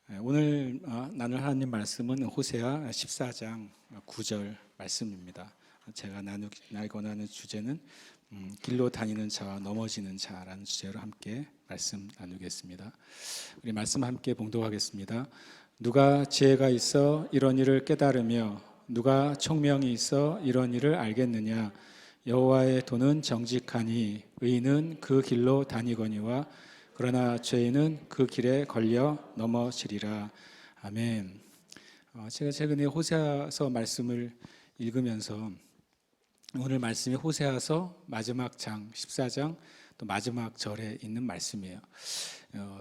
오늘 나눌 하나님 말씀은 호세아 14장 9절 말씀입니다. 제가 나누고 나는 주제는 길로 다니는 자와 넘어지는 자라는 주제로 함께 말씀 나누겠습니다. 우리 말씀 함께 봉독하겠습니다. 누가 지혜가 있어 이런 일을 깨달으며 누가 총명이 있어 이런 일을 알겠느냐. 여호와의 도는 정직하니 의인은 그 길로 다니거니와 그러나 죄인은 그 길에 걸려 넘어지리라. 아멘. 제가 최근에 호세아서 말씀을 읽으면서 오늘 말씀이 호세아서 마지막 장 14장 또 마지막 절에 있는 말씀이에요.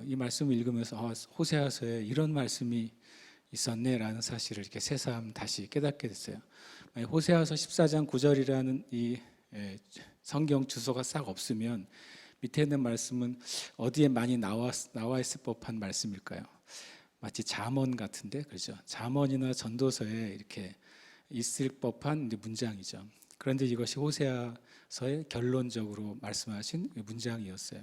이 말씀을 읽으면서 호세아서에 이런 말씀이 있었네라는 사실을 이렇게 새삼 다시 깨닫게 됐어요. 호세아서 14장 9절이라는 이 성경 주소가 싹 없으면 밑에 있는 말씀은 어디에 많이 나와 있을 법한 말씀일까요? 마치 잠언 같은데, 그렇죠? 잠언이나 전도서에 이렇게 있을 법한 문장이죠. 그런데 이것이 호세아서의 결론적으로 말씀하신 문장이었어요.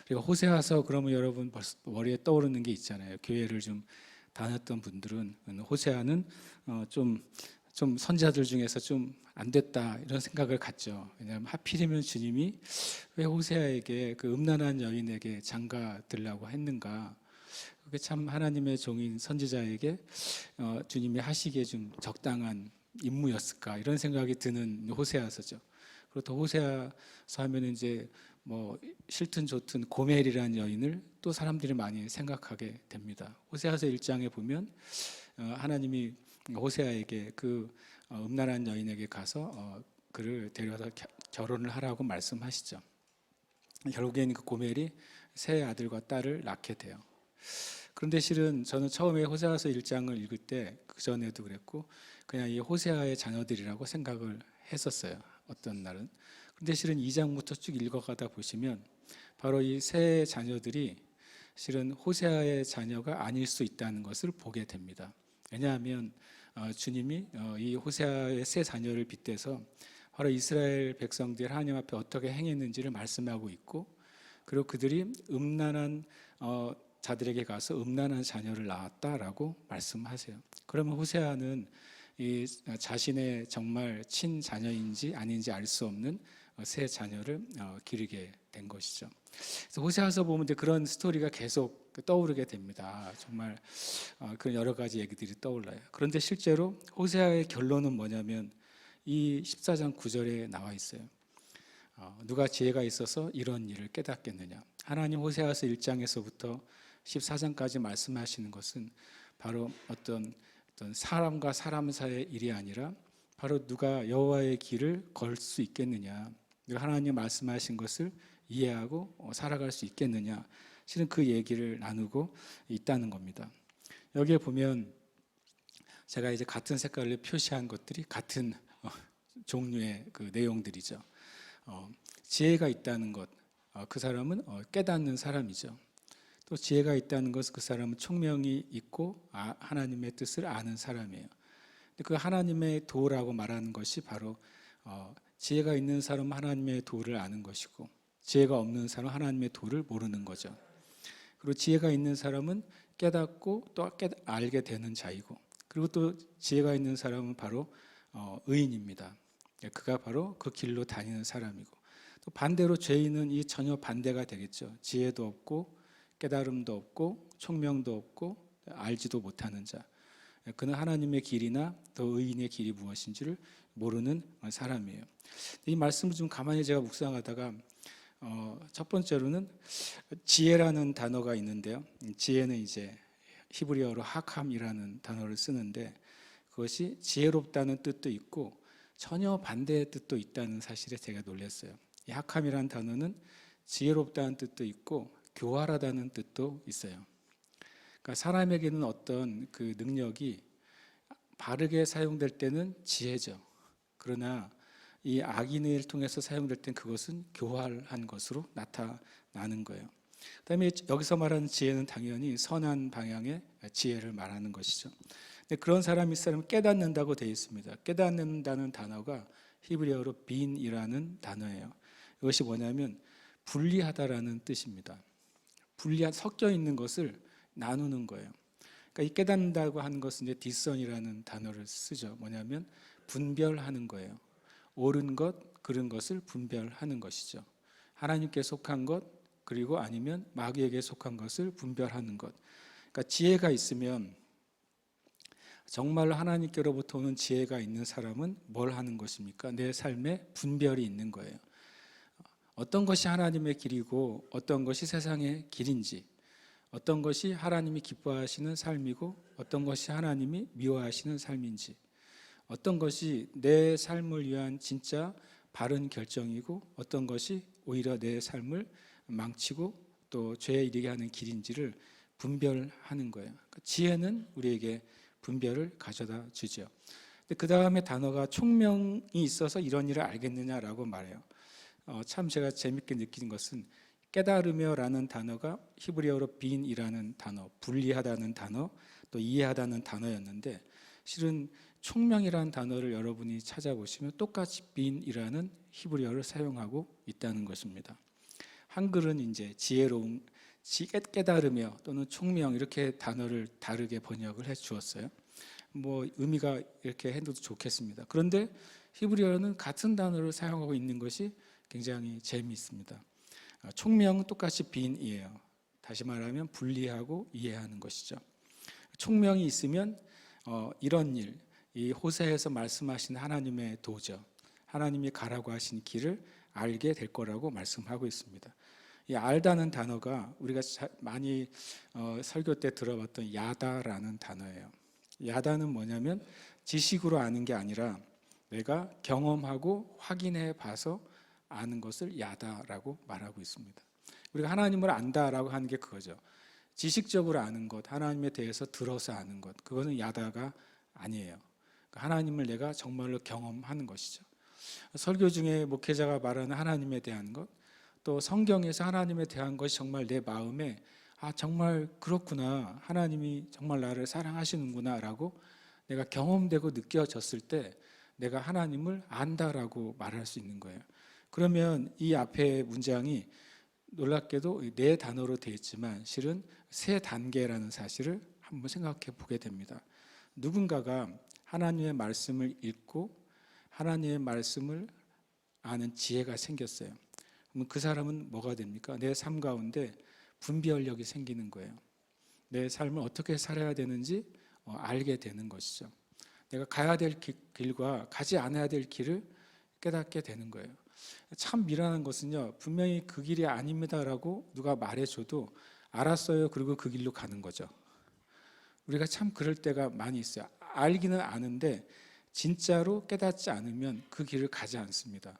그리고 호세아서 그러면 여러분 벌써 머리에 떠오르는 게 있잖아요. 교회를 좀 다녔던 분들은 호세아는 좀 선자들 중에서 좀 안 됐다 이런 생각을 갖죠. 왜냐하면 하필이면 주님이 왜 호세아에게 그 음란한 여인에게 장가들라고 했는가. 그게 참 하나님의 종인 선지자에게 주님이 하시기에 좀 적당한 임무였을까 이런 생각이 드는 호세아서죠. 그리고 또 호세아서 하면 이제 뭐 싫든 좋든 고멜이라는 여인을 또 사람들이 많이 생각하게 됩니다. 호세아서 1장에 보면 하나님이 호세아에게 그 음란한 여인에게 가서 그를 데려다 결혼을 하라고 말씀하시죠. 결국에는 그 고멜이 세 아들과 딸을 낳게 돼요. 그런데 실은 저는 처음에 호세아서 1장을 읽을 때 그전에도 그랬고 그냥 이 호세아의 자녀들이라고 생각을 했었어요. 어떤 날은. 그런데 실은 2장부터 쭉 읽어가다 보시면 바로 이 세 자녀들이 실은 호세아의 자녀가 아닐 수 있다는 것을 보게 됩니다. 왜냐하면 주님이 이 호세아의 세 자녀를 빗대서 바로 이스라엘 백성들이 하나님 앞에 어떻게 행했는지를 말씀하고 있고, 그리고 그들이 음란한 자들에게 가서 음란한 자녀를 낳았다라고 말씀하세요. 그러면 호세아는 이 자신의 정말 친자녀인지 아닌지 알 수 없는 세 자녀를 기르게 된 것이죠. 그래서 호세아서 보면 그런 스토리가 계속 떠오르게 됩니다. 정말 그런 여러 가지 얘기들이 떠올라요. 그런데 실제로 호세아의 결론은 뭐냐면 이 14장 9절에 나와 있어요. 누가 지혜가 있어서 이런 일을 깨닫겠느냐. 하나님 호세아서 1장에서부터 14장까지 말씀하시는 것은 바로 어떤 사람과 사람 사이의 일이 아니라 바로 누가 여호와의 길을 걸 수 있겠느냐, 누가 하나님 말씀하신 것을 이해하고 살아갈 수 있겠느냐, 실은 그 얘기를 나누고 있다는 겁니다. 여기에 보면 제가 이제 같은 색깔로 표시한 것들이 같은 종류의 그 내용들이죠. 지혜가 있다는 것, 그 사람은 깨닫는 사람이죠. 또 지혜가 있다는 것은 그 사람은 총명이 있고 하나님의 뜻을 아는 사람이에요. 그 하나님의 도라고 말하는 것이 바로 지혜가 있는 사람은 하나님의 도를 아는 것이고 지혜가 없는 사람은 하나님의 도를 모르는 거죠. 그리고 지혜가 있는 사람은 깨닫고 또 알게 되는 자이고, 그리고 또 지혜가 있는 사람은 바로 의인입니다. 그가 바로 그 길로 다니는 사람이고, 또 반대로 죄인은 이 전혀 반대가 되겠죠. 지혜도 없고 깨달음도 없고 총명도 없고 알지도 못하는 자, 그는 하나님의 길이나 또 의인의 길이 무엇인지를 모르는 사람이에요. 이 말씀을 좀 가만히 제가 묵상하다가 첫 번째로는 지혜라는 단어가 있는데요. 지혜는 이제 히브리어로 하캄이라는 단어를 쓰는데 그것이 지혜롭다는 뜻도 있고 전혀 반대의 뜻도 있다는 사실에 제가 놀랐어요. 이 하캄이라는 단어는 지혜롭다는 뜻도 있고 교활하다는 뜻도 있어요. 그러니까 사람에게는 어떤 그 능력이 바르게 사용될 때는 지혜죠. 그러나 이 악인을 통해서 사용될 때는 그것은 교활한 것으로 나타나는 거예요. 그다음에 여기서 말하는 지혜는 당연히 선한 방향의 지혜를 말하는 것이죠. 근데 그런 사람이 있으면 깨닫는다고 되어 있습니다. 깨닫는다는 단어가 히브리어로 빈이라는 단어예요. 이것이 뭐냐면 분리하다라는 뜻입니다. 섞여 있는 것을 나누는 거예요. 그러니까 이 깨닫는다고 하는 것은 이제 디선이라는 단어를 쓰죠. 뭐냐면 분별하는 거예요. 옳은 것, 그른 것을 분별하는 것이죠. 하나님께 속한 것, 그리고 아니면 마귀에게 속한 것을 분별하는 것. 그러니까 지혜가 있으면, 정말로 하나님께로부터 오는 지혜가 있는 사람은 뭘 하는 것입니까? 내 삶에 분별이 있는 거예요. 어떤 것이 하나님의 길이고 어떤 것이 세상의 길인지, 어떤 것이 하나님이 기뻐하시는 삶이고 어떤 것이 하나님이 미워하시는 삶인지, 어떤 것이 내 삶을 위한 진짜 바른 결정이고 어떤 것이 오히려 내 삶을 망치고 또 죄에 이르게 하는 길인지를 분별하는 거예요. 그러니까 지혜는 우리에게 분별을 가져다 주죠. 그 다음에 단어가 총명이 있어서 이런 일을 알겠느냐라고 말해요. 참 제가 재밌게 느낀 것은 깨달으며라는 단어가 히브리어로 빈이라는 단어, 분리하다는 단어, 또 이해하다는 단어였는데, 실은 총명이라는 단어를 여러분이 찾아보시면 똑같이 빈이라는 히브리어를 사용하고 있다는 것입니다. 한글은 이제 지혜로운, 깨달으며 또는 총명 이렇게 단어를 다르게 번역을 해 주었어요. 뭐 의미가 이렇게 해도 좋겠습니다. 그런데 히브리어는 같은 단어를 사용하고 있는 것이 굉장히 재미있습니다. 총명은 똑같이 빈이에요. 다시 말하면 분리하고 이해하는 것이죠. 총명이 있으면 이런 일, 이 호세에서 말씀하신 하나님의 도저, 하나님이 가라고 하신 길을 알게 될 거라고 말씀하고 있습니다. 이 알다는 단어가 우리가 많이 설교 때 들어봤던 야다라는 단어예요. 야다는 뭐냐면 지식으로 아는 게 아니라 내가 경험하고 확인해 봐서 아는 것을 야다라고 말하고 있습니다. 우리가 하나님을 안다라고 하는 게 그거죠. 지식적으로 아는 것, 하나님에 대해서 들어서 아는 것, 그거는 야다가 아니에요. 하나님을 내가 정말로 경험하는 것이죠. 설교 중에 목회자가 말하는 하나님에 대한 것, 또 성경에서 하나님에 대한 것이 정말 내 마음에 정말 그렇구나, 하나님이 정말 나를 사랑하시는구나 라고 내가 경험되고 느껴졌을 때 내가 하나님을 안다라고 말할 수 있는 거예요. 그러면 이 앞에 문장이 놀랍게도 네 단어로 되어 있지만 실은 세 단계라는 사실을 한번 생각해 보게 됩니다. 누군가가 하나님의 말씀을 읽고 하나님의 말씀을 아는 지혜가 생겼어요. 그럼 그 사람은 뭐가 됩니까? 내 삶 가운데 분별력이 생기는 거예요. 내 삶을 어떻게 살아야 되는지 알게 되는 것이죠. 내가 가야 될 길과 가지 않아야 될 길을 깨닫게 되는 거예요. 참 미련한 것은요, 분명히 그 길이 아닙니다라고 누가 말해줘도 알았어요, 그리고 그 길로 가는 거죠. 우리가 참 그럴 때가 많이 있어요. 알기는 아는데 진짜로 깨닫지 않으면 그 길을 가지 않습니다.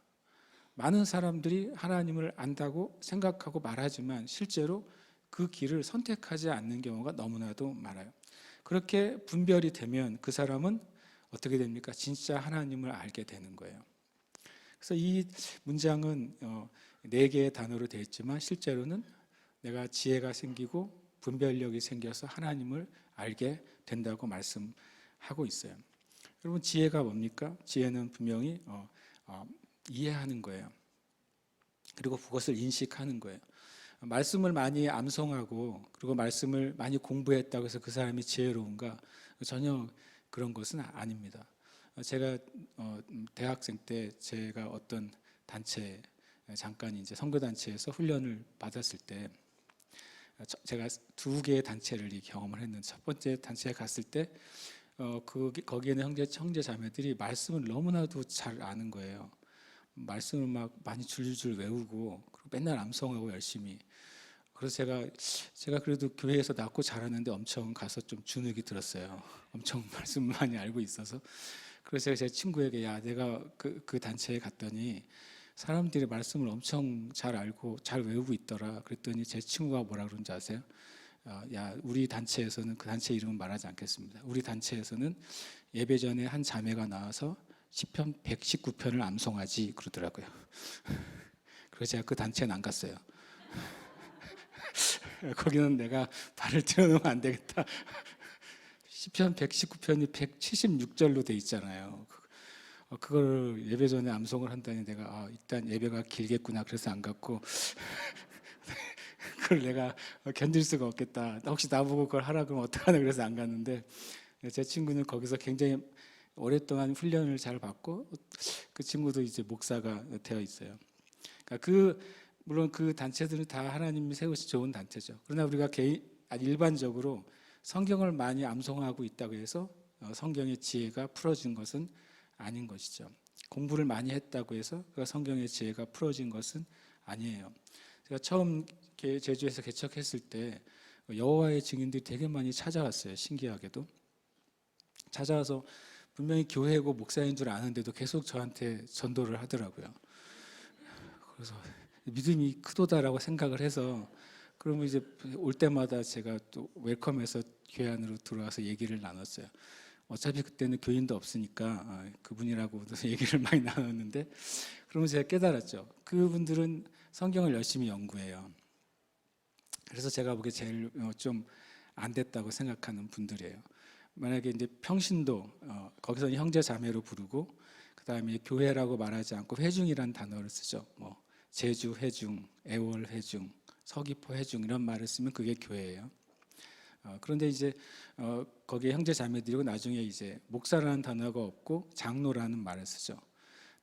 많은 사람들이 하나님을 안다고 생각하고 말하지만 실제로 그 길을 선택하지 않는 경우가 너무나도 많아요. 그렇게 분별이 되면 그 사람은 어떻게 됩니까? 진짜 하나님을 알게 되는 거예요. 그래서 이 문장은 4개의 단어로 되어 있지만 실제로는 내가 지혜가 생기고 분별력이 생겨서 하나님을 알게 된다고 말씀하고 있어요. 여러분, 지혜가 뭡니까? 지혜는 분명히 이해하는 거예요. 그리고 그것을 인식하는 거예요. 말씀을 많이 암송하고 그리고 말씀을 많이 공부했다고 해서 그 사람이 지혜로운가? 전혀 그런 것은 아닙니다. 제가 대학생 때 제가 어떤 단체, 잠깐 이제 선교단체에서 훈련을 받았을 때 제가 2개의 단체를 경험을 했는데, 첫 번째 단체에 갔을 때 거기에는 형제 자매들이 말씀을 너무나도 잘 아는 거예요. 말씀을 막 많이 줄줄 외우고 그리고 맨날 암송하고 열심히. 그래서 제가 그래도 교회에서 낳고 자랐는데 엄청 가서 좀 주눅이 들었어요. 엄청 말씀을 많이 알고 있어서. 그래서 제가 제 친구에게 내가 그 단체에 갔더니 사람들이 말씀을 엄청 잘 알고 잘 외우고 있더라. 그랬더니 제 친구가 뭐라 그런지 아세요? 우리 단체에서는, 그 단체 이름은 말하지 않겠습니다. 우리 단체에서는 예배 전에 한 자매가 나와서 시편 119편을 암송하지 그러더라고요. 그래서 제가 그 단체는 안 갔어요. 거기는 내가 발을 들여놓으면 안 되겠다. 시편 119편이 176절로 돼 있잖아요. 그걸 예배 전에 암송을 한다니 내가 일단 예배가 길겠구나 그래서 안 갔고 그걸 내가 견딜 수가 없겠다. 혹시 나보고 그걸 하라 그러면 어떡하나 그래서 안 갔는데 제 친구는 거기서 굉장히 오랫동안 훈련을 잘 받고 그 친구도 이제 목사가 되어 있어요. 그러니까 물론 그 단체들은 다 하나님이 세우신 좋은 단체죠. 그러나 우리가 일반적으로 성경을 많이 암송하고 있다고 해서 성경의 지혜가 풀어진 것은 아닌 것이죠. 공부를 많이 했다고 해서 그 성경의 지혜가 풀어진 것은 아니에요. 제가 처음 제주에서 개척했을 때 여호와의 증인들이 되게 많이 찾아왔어요. 신기하게도 찾아와서 분명히 교회고 목사인 줄 아는데도 계속 저한테 전도를 하더라고요. 그래서 믿음이 크도다라고 생각을 해서 그러면 이제 올 때마다 제가 또 웰컴해서 교회 안으로 들어와서 얘기를 나눴어요. 어차피 그때는 교인도 없으니까 그분이라고 얘기를 많이 나눴는데 그러면 제가 깨달았죠. 그분들은 성경을 열심히 연구해요. 그래서 제가 보기에 제일 좀 안 됐다고 생각하는 분들이에요. 만약에 이제 평신도 거기서는 형제 자매로 부르고 그 다음에 교회라고 말하지 않고 회중이라는 단어를 쓰죠. 뭐 제주 회중, 애월 회중, 서귀포 회중 이런 말을 쓰면 그게 교회예요. 그런데 이제 거기에 형제 자매들이고 나중에 이제 목사라는 단어가 없고 장로라는 말을 쓰죠.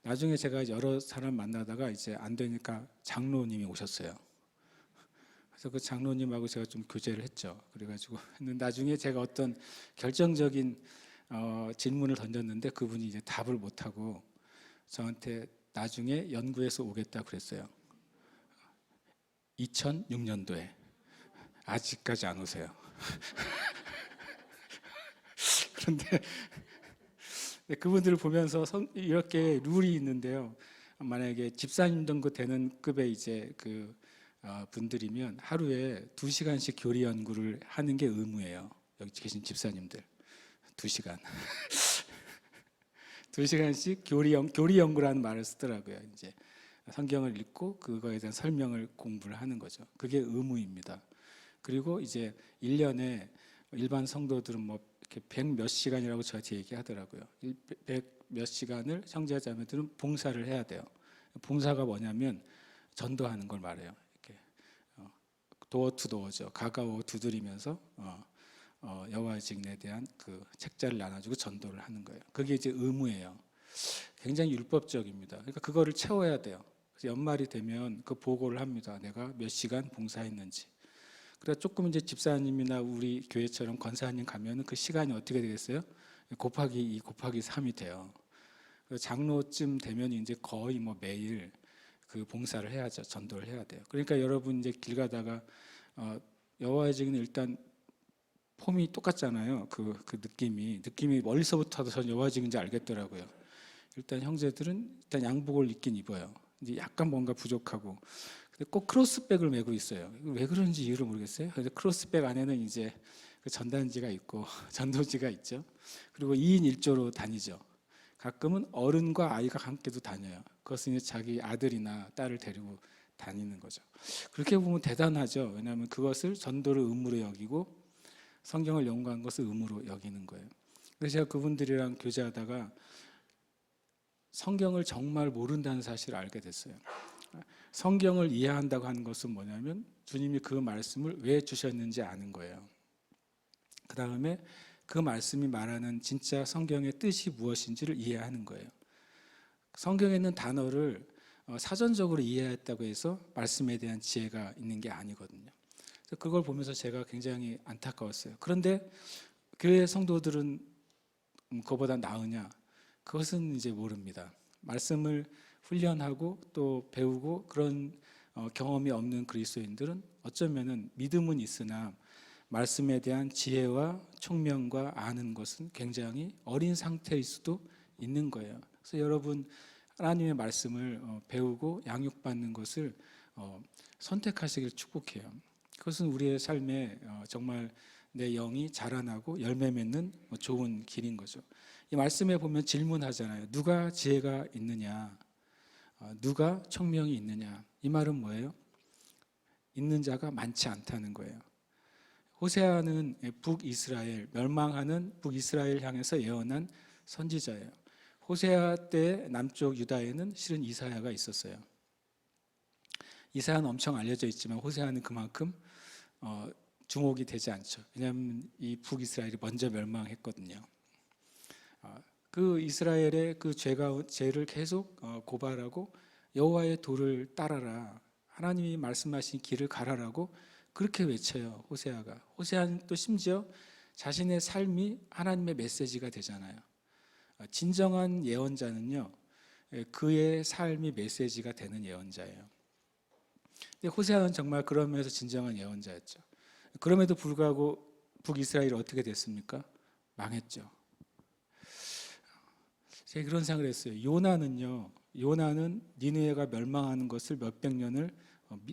나중에 제가 여러 사람 만나다가 이제 안 되니까 장로님이 오셨어요. 그래서 그 장로님하고 제가 좀 교제를 했죠. 그래가지고 나중에 제가 어떤 결정적인 질문을 던졌는데 그분이 이제 답을 못하고 저한테 나중에 연구해서 오겠다 그랬어요. 2006년도에 아직까지 안 오세요. 그런데 그분들을 보면서 이렇게 룰이 있는데요. 만약에 집사님 정도 되는 급의 이제 분들이면 하루에 2시간씩 교리 연구를 하는 게 의무예요. 여기 계신 집사님들 2시간. 2시간씩 교리 연구라는 말을 쓰더라고요. 이제 성경을 읽고 그거에 대한 설명을 공부를 하는 거죠. 그게 의무입니다. 그리고 이제 1년에 일반 성도들은 뭐 이렇게 100 몇 시간이라고 저한테 얘기하더라고요. 100 몇 시간을 형제자매들은 봉사를 해야 돼요. 봉사가 뭐냐면 전도하는 걸 말해요. 이렇게 도어 투 도어죠. 가까워 두드리면서 여호와의 증인에 대한 그 책자를 나눠주고 전도를 하는 거예요. 그게 이제 의무예요. 굉장히 율법적입니다. 그러니까 그거를 채워야 돼요. 그래서 연말이 되면 그 보고를 합니다. 내가 몇 시간 봉사했는지. 그래서 조금 이제 집사님이나 우리 교회처럼 권사님 가면은 그 시간이 어떻게 되겠어요? 곱하기 2 곱하기 3이 돼요. 장로쯤 되면 이제 거의 뭐 매일 그 봉사를 해야죠. 전도를 해야 돼요. 그러니까 여러분 이제 길 가다가 여호와의 증인은 일단 폼이 똑같잖아요. 그 느낌이 멀리서부터도 전 여호와의 증인인지 알겠더라고요. 일단 형제들은 일단 양복을 입긴 입어요. 이제 약간 뭔가 부족하고 근데 꼭 크로스백을 메고 있어요. 왜 그런지 이유를 모르겠어요. 그래서 크로스백 안에는 이제 그 전단지가 있고 전도지가 있죠. 그리고 2인 1조로 다니죠. 가끔은 어른과 아이가 함께도 다녀요. 그것은 이제 자기 아들이나 딸을 데리고 다니는 거죠. 그렇게 보면 대단하죠. 왜냐하면 그것을 전도를 의무로 여기고 성경을 연구한 것을 의무로 여기는 거예요. 그래서 제가 그분들이랑 교제하다가 성경을 정말 모른다는 사실을 알게 됐어요. 성경을 이해한다고 하는 것은 뭐냐면 주님이 그 말씀을 왜 주셨는지 아는 거예요. 그 다음에 그 말씀이 말하는 진짜 성경의 뜻이 무엇인지를 이해하는 거예요. 성경에 있는 단어를 사전적으로 이해했다고 해서 말씀에 대한 지혜가 있는 게 아니거든요. 그래서 그걸 보면서 제가 굉장히 안타까웠어요. 그런데 교회 성도들은 그거보다 나으냐? 그것은 이제 모릅니다. 말씀을 훈련하고 또 배우고 그런 경험이 없는 그리스도인들은 어쩌면은 믿음은 있으나 말씀에 대한 지혜와 총명과 아는 것은 굉장히 어린 상태일 수도 있는 거예요. 그래서 여러분 하나님의 말씀을 배우고 양육받는 것을 선택하시길 축복해요. 그것은 우리의 삶에 정말 내 영이 자라나고 열매 맺는 좋은 길인 거죠. 이 말씀에 보면 질문하잖아요. 누가 지혜가 있느냐? 누가 총명이 있느냐? 이 말은 뭐예요? 있는 자가 많지 않다는 거예요. 호세아는 북이스라엘, 멸망하는 북이스라엘 향해서 예언한 선지자예요. 호세아 때 남쪽 유다에는 실은 이사야가 있었어요. 이사야는 엄청 알려져 있지만 호세아는 그만큼 주목이 되지 않죠. 왜냐하면 이 북이스라엘이 먼저 멸망했거든요. 그 이스라엘의 그 죄를 계속 고발하고 여호와의 도를 따라라, 하나님이 말씀하신 길을 가라라고 그렇게 외쳐요. 호세아는 또 심지어 자신의 삶이 하나님의 메시지가 되잖아요. 진정한 예언자는요, 그의 삶이 메시지가 되는 예언자예요. 근데 호세아는 정말 그런 면에서 진정한 예언자였죠. 그럼에도 불구하고 북이스라엘이 어떻게 됐습니까? 망했죠. 제가 그런 생각을 했어요. 요나는 니느웨가 멸망하는 것을 몇백 년을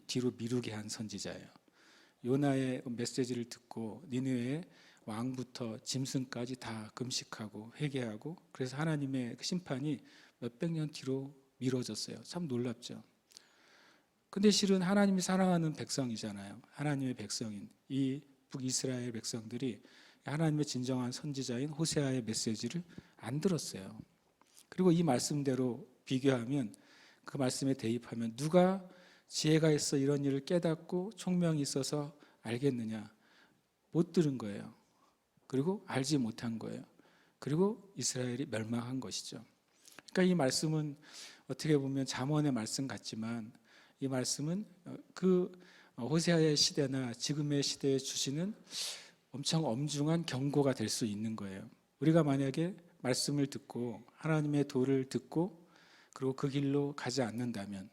뒤로 미루게 한 선지자예요. 요나의 메시지를 듣고 니느웨의 왕부터 짐승까지 다 금식하고 회개하고, 그래서 하나님의 심판이 몇백 년 뒤로 미뤄졌어요. 참 놀랍죠. 근데 실은 하나님이 사랑하는 백성이잖아요. 하나님의 백성인 이 북이스라엘 백성들이 하나님의 진정한 선지자인 호세아의 메시지를 안 들었어요. 그리고 이 말씀대로 비교하면, 그 말씀에 대입하면, 누가 지혜가 있어 이런 일을 깨닫고 총명이 있어서 알겠느냐? 못 들은 거예요. 그리고 알지 못한 거예요. 그리고 이스라엘이 멸망한 것이죠. 그러니까 이 말씀은 어떻게 보면 잠언의 말씀 같지만, 이 말씀은 그 호세아의 시대나 지금의 시대에 주시는 엄청 엄중한 경고가 될 수 있는 거예요. 우리가 만약에 말씀을 듣고 하나님의 도를 듣고 그리고 그 길로 가지 않는다면,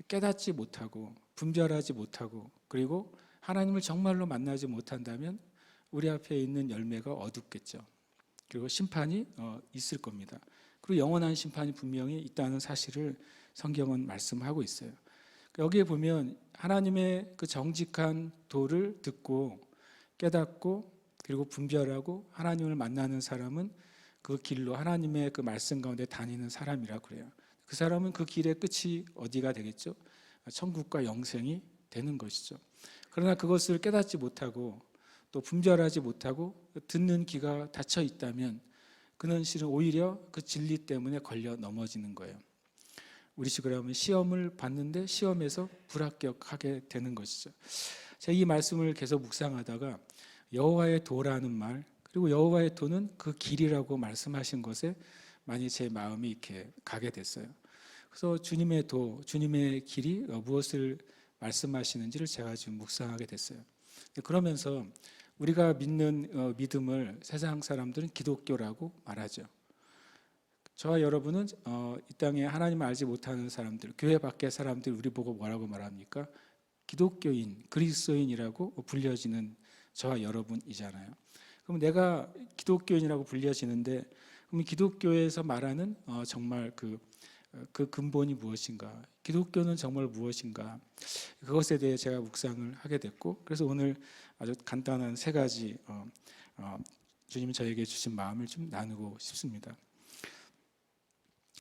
깨닫지 못하고 분별하지 못하고 그리고 하나님을 정말로 만나지 못한다면 우리 앞에 있는 열매가 어둡겠죠. 그리고 심판이 있을 겁니다. 그리고 영원한 심판이 분명히 있다는 사실을 성경은 말씀하고 있어요. 여기에 보면 하나님의 그 정직한 도를 듣고 깨닫고 그리고 분별하고 하나님을 만나는 사람은 그 길로 하나님의 그 말씀 가운데 다니는 사람이라고 그래요. 그 사람은 그 길의 끝이 어디가 되겠죠? 천국과 영생이 되는 것이죠. 그러나 그것을 깨닫지 못하고 또 분별하지 못하고 듣는 귀가 닫혀 있다면 그는 실은 오히려 그 진리 때문에 걸려 넘어지는 거예요. 우리식으로 하면 시험을 봤는데 시험에서 불합격하게 되는 것이죠. 제가 이 말씀을 계속 묵상하다가 여호와의 도라는 말, 그리고 여호와의 도는 그 길이라고 말씀하신 것에 많이 제 마음이 이렇게 가게 됐어요. 그래서 주님의 도, 주님의 길이 무엇을 말씀하시는지를 제가 지금 묵상하게 됐어요. 그러면서 우리가 믿는 믿음을 세상 사람들은 기독교라고 말하죠. 저와 여러분은 이 땅에 하나님을 알지 못하는 사람들, 교회 밖의 사람들 우리 보고 뭐라고 말합니까? 기독교인, 그리스도인이라고 불려지는 저와 여러분이잖아요. 그럼 내가 기독교인이라고 불려지는데, 그럼 기독교에서 말하는 정말 그 근본이 무엇인가? 기독교는 정말 무엇인가? 그것에 대해 제가 묵상을 하게 됐고, 그래서 오늘 아주 간단한 세 가지 주님이 저에게 주신 마음을 좀 나누고 싶습니다.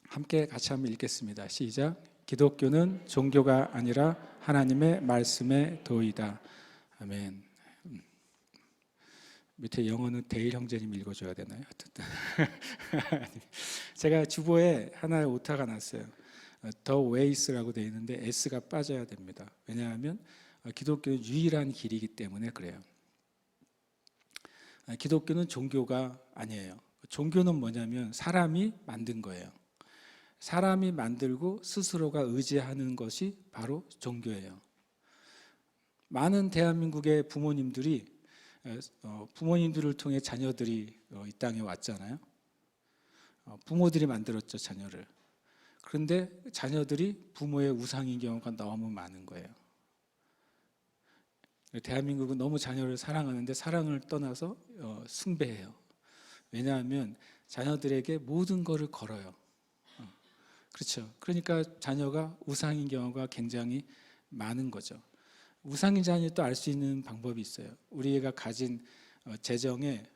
함께 같이 한번 읽겠습니다. 시작. 기독교는 종교가 아니라 하나님의 말씀의 도이다. 아멘. 밑에 영어는 데일 형제님 읽어줘야 되나요? 제가 주보에 하나의 오타가 났어요. The ways라고 되어 있는데 S가 빠져야 됩니다. 왜냐하면 기독교는 유일한 길이기 때문에 그래요. 기독교는 종교가 아니에요. 종교는 뭐냐면 사람이 만든 거예요. 사람이 만들고 스스로가 의지하는 것이 바로 종교예요. 많은 대한민국의 부모님들이 부모님들을 통해 자녀들이 이 땅에 왔잖아요. 부모들이 만들었죠, 자녀를. 그런데 자녀들이 부모의 우상인 경우가 너무 많은 거예요. 대한민국은 너무 자녀를 사랑하는데 사랑을 떠나서 숭배해요. 왜냐하면 자녀들에게 모든 것을 걸어요. 그렇죠. 그러니까 자녀가 우상인 경우가 굉장히 많은 거죠. 우상인 자녀를 또 알 수 있는 방법이 있어요. 우리가 가진 재정의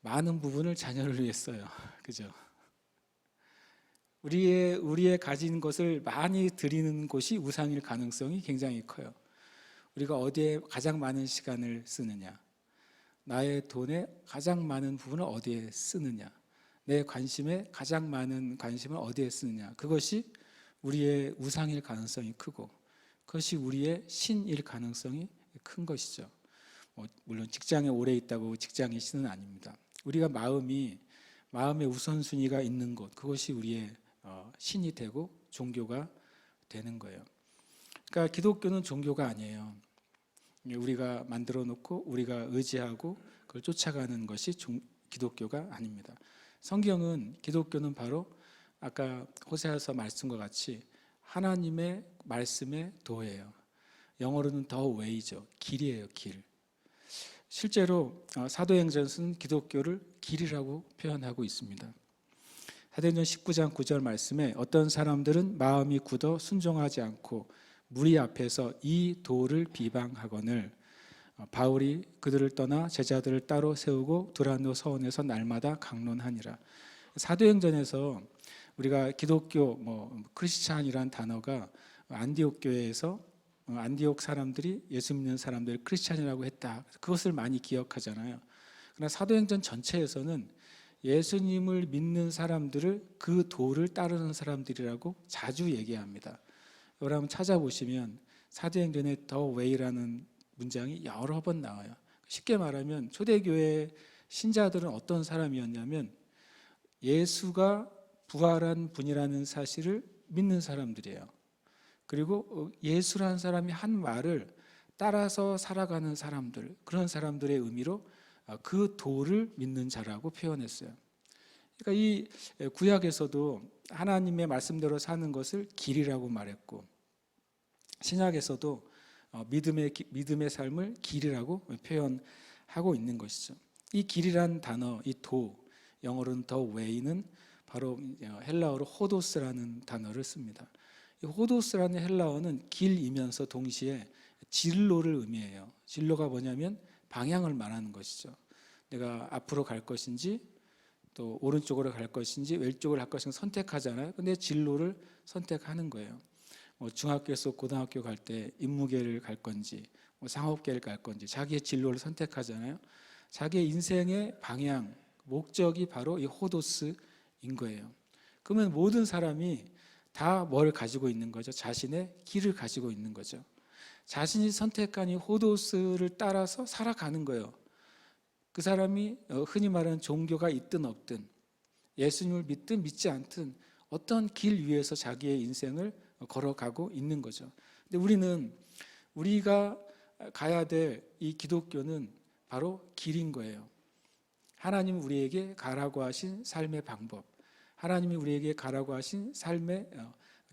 많은 부분을 자녀를 위해 써요. 그죠? 우리의 가진 것을 많이 드리는 곳이 우상일 가능성이 굉장히 커요. 우리가 어디에 가장 많은 시간을 쓰느냐, 나의 돈의 가장 많은 부분을 어디에 쓰느냐, 내 관심의 가장 많은 관심을 어디에 쓰느냐, 그것이 우리의 우상일 가능성이 크고, 그것이 우리의 신일 가능성이 큰 것이죠. 물론 직장에 오래 있다고 직장이 신은 아닙니다. 우리가 마음의 우선순위가 있는 곳, 그것이 우리의 신이 되고 종교가 되는 거예요. 그러니까 기독교는 종교가 아니에요. 우리가 만들어 놓고 우리가 의지하고 그걸 쫓아가는 것이 기독교가 아닙니다. 성경은 기독교는 바로 아까 호세아서 말씀과 같이 하나님의 말씀의 도예요. 영어로는 더 웨이죠. 길이에요, 길. 실제로 사도행전은 기독교를 길이라고 표현하고 있습니다. 사도행전 19장 9절 말씀에 어떤 사람들은 마음이 굳어 순종하지 않고 무리 앞에서 이 도를 비방하거늘 바울이 그들을 떠나 제자들을 따로 세우고 두란노 서원에서 날마다 강론하니라. 사도행전에서 우리가 기독교 크리스찬이라는 단어가 안디옥 교회에서 안디옥 사람들이 예수 믿는 사람들 크리스찬이라고 했다. 그것을 많이 기억하잖아요. 그러나 사도행전 전체에서는 예수님을 믿는 사람들을 그 도를 따르는 사람들이라고 자주 얘기합니다. 여러분 찾아보시면 사도행전에 더 웨이라는 문장이 여러 번 나와요. 쉽게 말하면 초대교회 신자들은 어떤 사람이었냐면 예수가 부활한 분이라는 사실을 믿는 사람들이에요. 그리고 예수라는 사람이 한 말을 따라서 살아가는 사람들, 그런 사람들의 의미로 그 도를 믿는 자라고 표현했어요. 그러니까 이 구약에서도 하나님의 말씀대로 사는 것을 길이라고 말했고, 신약에서도 믿음의 삶을 길이라고 표현하고 있는 것이죠. 이 길이라는 단어, 이 도, 영어로는 더 웨이는 바로 헬라어로 호도스라는 단어를 씁니다. 이 호도스라는 헬라어는 길이면서 동시에 진로를 의미해요. 진로가 뭐냐면 방향을 말하는 것이죠. 내가 앞으로 갈 것인지 또 오른쪽으로 갈 것인지 왼쪽으로 갈 것인지 선택하잖아요. 근데 진로를 선택하는 거예요. 중학교에서 고등학교 갈 때 인문계를 갈 건지 상업계를 갈 건지 자기의 진로를 선택하잖아요. 자기의 인생의 방향, 목적이 바로 이 호도스인 거예요. 그러면 모든 사람이 다 뭘 가지고 있는 거죠? 자신의 길을 가지고 있는 거죠. 자신이 선택한 이 호도스를 따라서 살아가는 거예요. 그 사람이 흔히 말하는 종교가 있든 없든 예수님을 믿든 믿지 않든 어떤 길 위에서 자기의 인생을 걸어가고 있는 거죠. 근데 우리가 가야 될 이 기독교는 바로 길인 거예요. 하나님 우리에게 가라고 하신 삶의 방법, 하나님이 우리에게 가라고 하신 삶의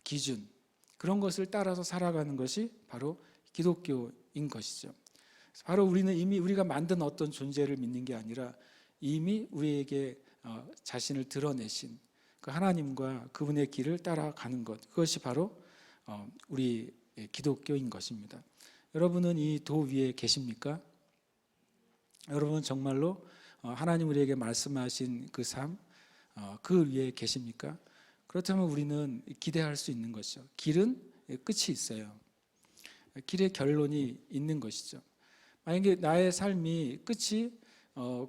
기준, 그런 것을 따라서 살아가는 것이 바로 기독교인 것이죠. 바로 우리는 이미 우리가 만든 어떤 존재를 믿는 게 아니라 이미 우리에게 자신을 드러내신 그 하나님과 그분의 길을 따라가는 것, 그것이 바로 우리 기독교인 것입니다. 여러분은 이 도 위에 계십니까? 여러분은 정말로 하나님 우리에게 말씀하신 그 삶, 그 위에 계십니까? 그렇다면 우리는 기대할 수 있는 것이죠. 길은 끝이 있어요. 길의 결론이 있는 것이죠. 만약에 나의 삶이 끝이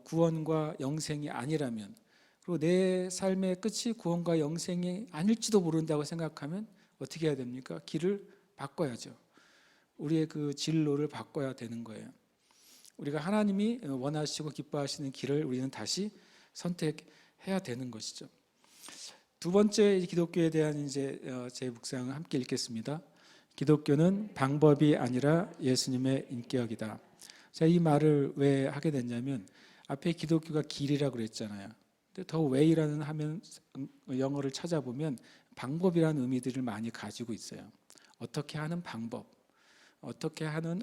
구원과 영생이 아니라면, 그리고 내 삶의 끝이 구원과 영생이 아닐지도 모른다고 생각하면 어떻게 해야 됩니까? 길을 바꿔야죠. 우리의 그 진로를 바꿔야 되는 거예요. 우리가 하나님이 원하시고 기뻐하시는 길을 우리는 다시 선택해야 되는 것이죠. 두 번째 기독교에 대한 제 묵상을 함께 읽겠습니다. 기독교는 방법이 아니라 예수님의 인격이다. 제가 이 말을 왜 하게 됐냐면 앞에 기독교가 길이라고 그랬잖아요. 근데 더 웨이라는 하면 영어를 찾아보면 방법이라는 의미들을 많이 가지고 있어요. 어떻게 하는 방법, 어떻게 하는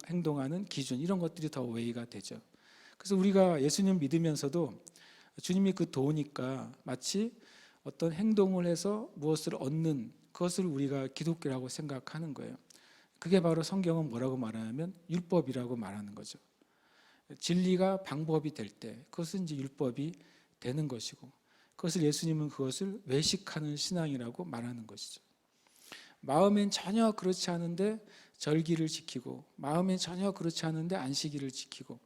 행동하는 기준, 이런 것들이 더 웨이가 되죠. 그래서 우리가 예수님 믿으면서도 주님이 그 도니까 마치 어떤 행동을 해서 무엇을 얻는 그것을 우리가 기독교라고 생각하는 거예요. 그게 바로 성경은 뭐라고 말하냐면 율법이라고 말하는 거죠. 진리가 방법이 될 때 그것은 이제 율법이 되는 것이고, 그것을 예수님은 그것을 외식하는 신앙이라고 말하는 것이죠. 마음엔 전혀 그렇지 않은데 절기를 지키고, 마음엔 전혀 그렇지 않은데 안식일을 지키고,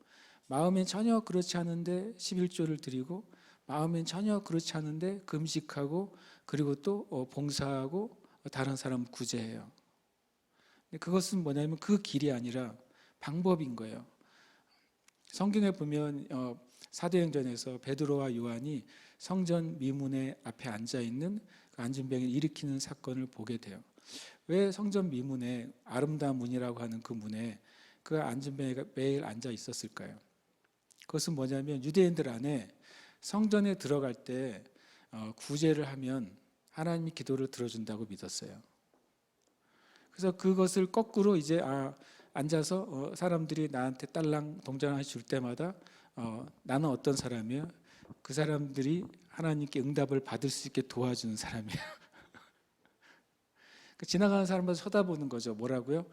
마음엔 전혀 그렇지 않은데 11조를 드리고, 마음엔 전혀 그렇지 않은데 금식하고, 그리고 또 봉사하고 다른 사람 구제해요. 근데 그것은 뭐냐면 그 길이 아니라 방법인 거예요. 성경에 보면 사도행전에서 베드로와 요한이 성전 미문에 앞에 앉아 있는 그 안진뱅이를 일으키는 사건을 보게 돼요. 왜 성전 미문에 아름다운 문이라고 하는 그 문에 그 안진뱅이가 매일 앉아 있었을까요? 그것은 뭐냐면 유대인들 안에 성전에 들어갈 때 구제를 하면 하나님이 기도를 들어준다고 믿었어요. 그래서 그것을 거꾸로 이제 앉아서 사람들이 나한테 딸랑 동전 하나씩 줄 때마다 나는 어떤 사람이야? 그 사람들이 하나님께 응답을 받을 수 있게 도와주는 사람이야. 지나가는 사람마다 쳐다보는 거죠. 뭐라고요?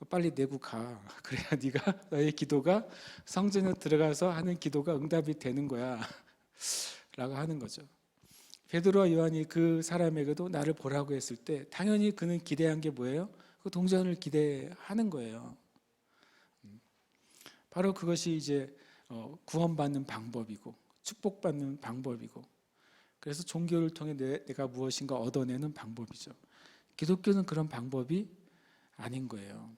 빨리 내고 가. 그래야 네가 너의 기도가 성전에 들어가서 하는 기도가 응답이 되는 거야. 라고 하는 거죠. 베드로와 요한이 그 사람에게도 나를 보라고 했을 때 당연히 그는 기대한 게 뭐예요? 그 동전을 기대하는 거예요. 바로 그것이 이제 구원받는 방법이고 축복받는 방법이고, 그래서 종교를 통해 내가 무엇인가 얻어내는 방법이죠. 기독교는 그런 방법이 아닌 거예요.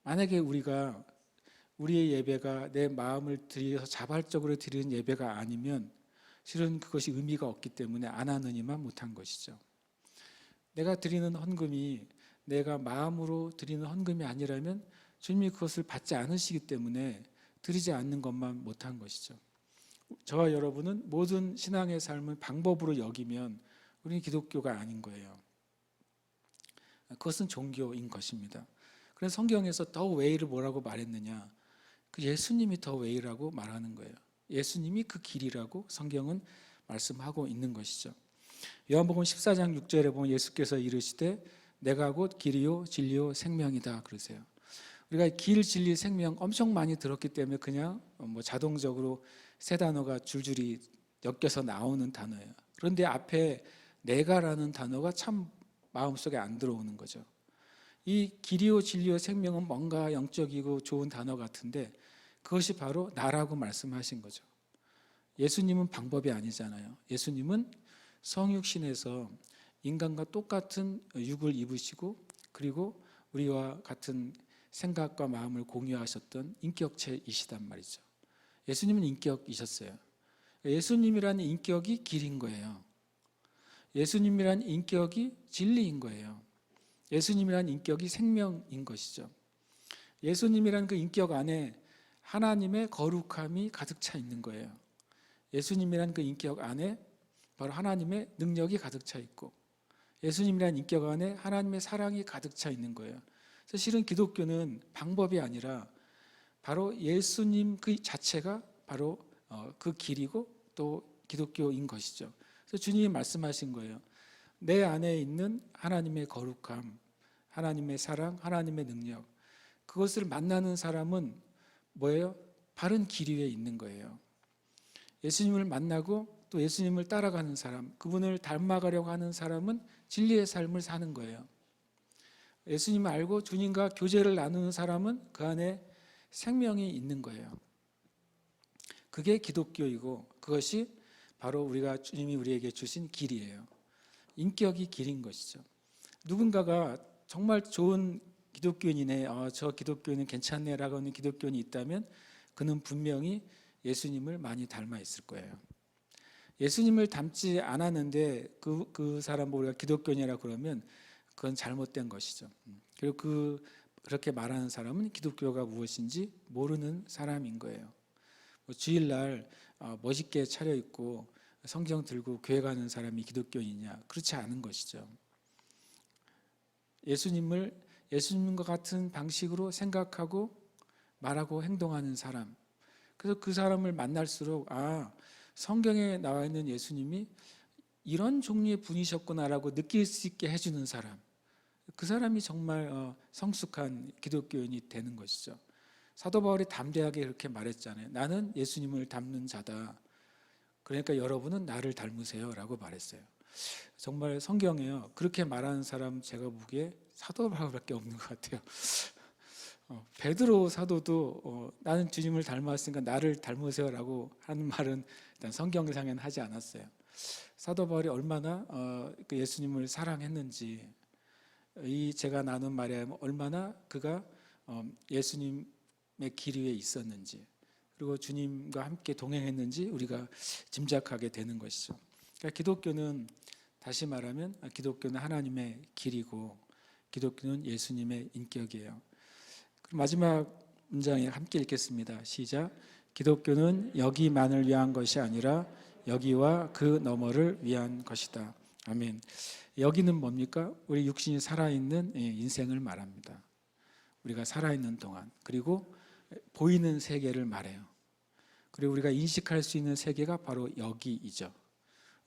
만약에 우리가 우리의 예배가 내 마음을 들여서 자발적으로 드리는 예배가 아니면 실은 그것이 의미가 없기 때문에 안 하느니만 못한 것이죠. 내가 드리는 헌금이 내가 마음으로 드리는 헌금이 아니라면 주님이 그것을 받지 않으시기 때문에 드리지 않는 것만 못한 것이죠. 저와 여러분은 모든 신앙의 삶을 방법으로 여기면 우리는 기독교가 아닌 거예요. 그것은 종교인 것입니다. 그래서 성경에서 더 웨이를 뭐라고 말했느냐? 그 예수님이 더 웨이라고 말하는 거예요. 예수님이 그 길이라고 성경은 말씀하고 있는 것이죠. 요한복음 14장 6절에 보면 예수께서 이르시되 내가 곧 길이요 진리요 생명이다 그러세요. 우리가 길, 진리, 생명 엄청 많이 들었기 때문에 그냥 자동적으로 세 단어가 줄줄이 엮여서 나오는 단어예요. 그런데 앞에 내가라는 단어가 참 마음속에 안 들어오는 거죠. 이 길이요 진리요 생명은 뭔가 영적이고 좋은 단어 같은데 그것이 바로 나라고 말씀하신 거죠. 예수님은 방법이 아니잖아요. 예수님은 성육신에서 인간과 똑같은 육을 입으시고 그리고 우리와 같은 생각과 마음을 공유하셨던 인격체이시단 말이죠. 예수님은 인격이셨어요. 예수님이라는 인격이 길인 거예요. 예수님이라는 인격이 진리인 거예요. 예수님이라는 인격이 생명인 것이죠. 예수님이라는 그 인격 안에 하나님의 거룩함이 가득 차 있는 거예요. 예수님이라는 그 인격 안에 바로 하나님의 능력이 가득 차 있고 예수님이라는 인격 안에 하나님의 사랑이 가득 차 있는 거예요. 그래서 실은 기독교는 방법이 아니라 바로 예수님 그 자체가 바로 그 길이고 또 기독교인 것이죠. 그래서 주님이 말씀하신 거예요. 내 안에 있는 하나님의 거룩함, 하나님의 사랑, 하나님의 능력, 그것을 만나는 사람은 뭐예요? 바른 길 위에 있는 거예요. 예수님을 만나고 또 예수님을 따라가는 사람, 그분을 닮아가려고 하는 사람은 진리의 삶을 사는 거예요. 예수님을 알고 주님과 교제를 나누는 사람은 그 안에 생명이 있는 거예요. 그게 기독교이고 그것이 바로 주님이 우리에게 주신 길이에요. 인격이 길인 것이죠. 누군가가 정말 좋은 기독교인이네, 저 기독교인은 괜찮네라고 하는 기독교인이 있다면 그는 분명히 예수님을 많이 닮아 있을 거예요. 예수님을 닮지 않았는데 그 사람 우리가 기독교인이라고 그러면 그건 잘못된 것이죠. 그리고 그렇게 말하는 사람은 기독교가 무엇인지 모르는 사람인 거예요. 주일날 멋있게 차려입고 성경 들고 교회 가는 사람이 기독교인이냐? 그렇지 않은 것이죠. 예수님과 같은 방식으로 생각하고 말하고 행동하는 사람, 그래서 그 사람을 만날수록 성경에 나와 있는 예수님이 이런 종류의 분이셨구나라고 느낄 수 있게 해주는 사람, 그 사람이 정말 성숙한 기독교인이 되는 것이죠. 사도 바울이 담대하게 그렇게 말했잖아요. 나는 예수님을 닮는 자다. 그러니까 여러분은 나를 닮으세요 라고 말했어요. 정말 성경에요 그렇게 말하는 사람 제가 보기에 사도 바울밖에 없는 것 같아요. 베드로 사도도 나는 주님을 닮았으니까 나를 닮으세요 라고 하는 말은 일단 성경상에는 하지 않았어요. 사도 바울이 얼마나 그 예수님을 사랑했는지, 이 제가 나눈 말에 얼마나 그가 예수님의 길 위에 있었는지, 그리고 주님과 함께 동행했는지 우리가 짐작하게 되는 것이죠. 그러니까 기독교는, 다시 말하면 기독교는 하나님의 길이고 기독교는 예수님의 인격이에요. 그럼 마지막 문장에 함께 읽겠습니다. 시작. 기독교는 여기만을 위한 것이 아니라 여기와 그 너머를 위한 것이다. 아멘. 여기는 뭡니까? 우리 육신이 살아있는 인생을 말합니다. 우리가 살아있는 동안, 그리고 보이는 세계를 말해요. 그리고 우리가 인식할 수 있는 세계가 바로 여기이죠.